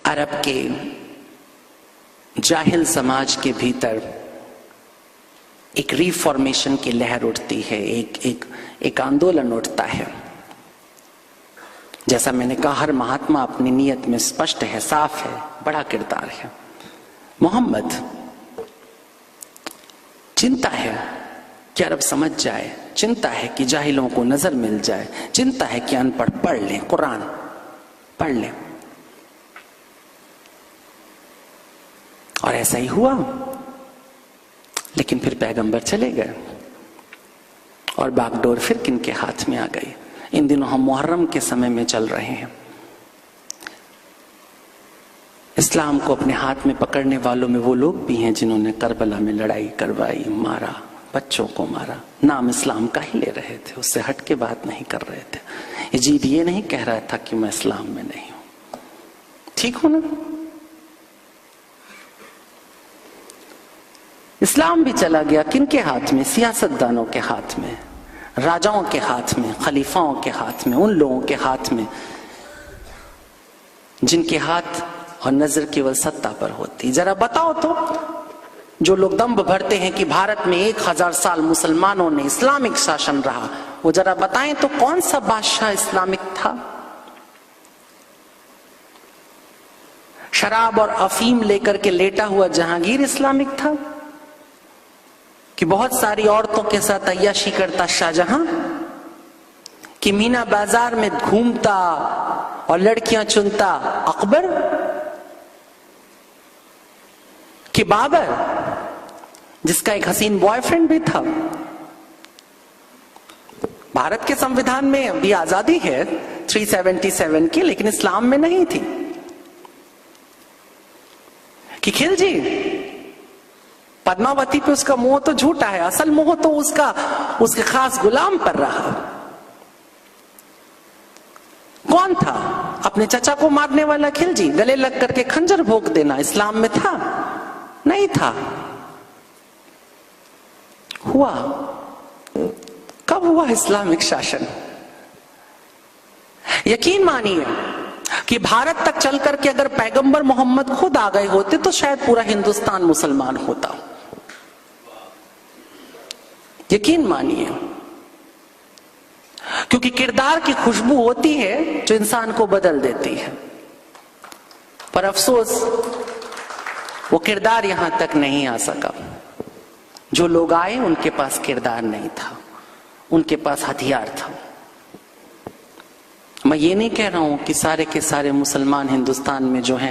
अरब के जाहिल समाज के भीतर एक रिफॉर्मेशन की लहर उठती है, एक आंदोलन उठता है। जैसा मैंने कहा, हर महात्मा अपनी नीयत में स्पष्ट है, साफ है, बड़ा किरदार है। मोहम्मद चिंता है कि अरब समझ जाए, चिंता है कि जाहिलों को नजर मिल जाए, चिंता है कि अनपढ़ पढ़ लें, कुरान पढ़ लें। और ऐसा ही हुआ। लेकिन फिर पैगंबर चले गए और बागडोर फिर किनके हाथ में आ गई। इन दिनों हम मुहर्रम के समय में चल रहे हैं। इस्लाम को अपने हाथ में पकड़ने वालों में वो लोग भी हैं जिन्होंने करबला में लड़ाई करवाई, मारा, बच्चों को मारा। नाम इस्लाम का ही ले रहे थे, उससे हट के बात नहीं कर रहे थे। यजीद ये नहीं कह रहा था कि मैं इस्लाम में नहीं हूं। ठीक हो ना? इस्लाम भी चला गया किनके हाथ में? सियासतदानों के हाथ में, राजाओं के हाथ में, खलीफाओं के हाथ में, उन लोगों के हाथ में जिनके हाथ और नजर केवल सत्ता पर होती। जरा बताओ तो, जो लोग दंभ भरते हैं कि भारत में 1000 साल मुसलमानों ने इस्लामिक शासन रहा, वो जरा बताएं तो कौन सा बादशाह इस्लामिक था? शराब और अफीम लेकर के लेटा हुआ जहांगीर इस्लामिक था? कि बहुत सारी औरतों के साथ अय्याशी करता शाहजहां? कि मीना बाजार में घूमता और लड़कियां चुनता अकबर? कि बाबर, जिसका एक हसीन बॉयफ्रेंड भी था? भारत के संविधान में अभी आजादी है 377 की, लेकिन इस्लाम में नहीं थी। कि खिलजी, पद्मावती पे उसका मोह तो झूठा है, असल मोह तो उसके खास गुलाम पर रहा। कौन था? अपने चचा को मारने वाला खिलजी, गले लग करके खंजर भोंक देना इस्लाम में था? नहीं था। हुआ कब हुआ इस्लामिक शासन? यकीन मानिए कि भारत तक चल करके अगर पैगंबर मोहम्मद खुद आ गए होते तो शायद पूरा हिंदुस्तान मुसलमान होता। यकीन मानिए, क्योंकि किरदार की खुशबू होती है जो इंसान को बदल देती है। पर अफसोस वो किरदार यहां तक नहीं आ सका। जो लोग आए उनके पास किरदार नहीं था, उनके पास हथियार था। मैं ये नहीं कह रहा हूं कि सारे के सारे मुसलमान हिंदुस्तान में जो हैं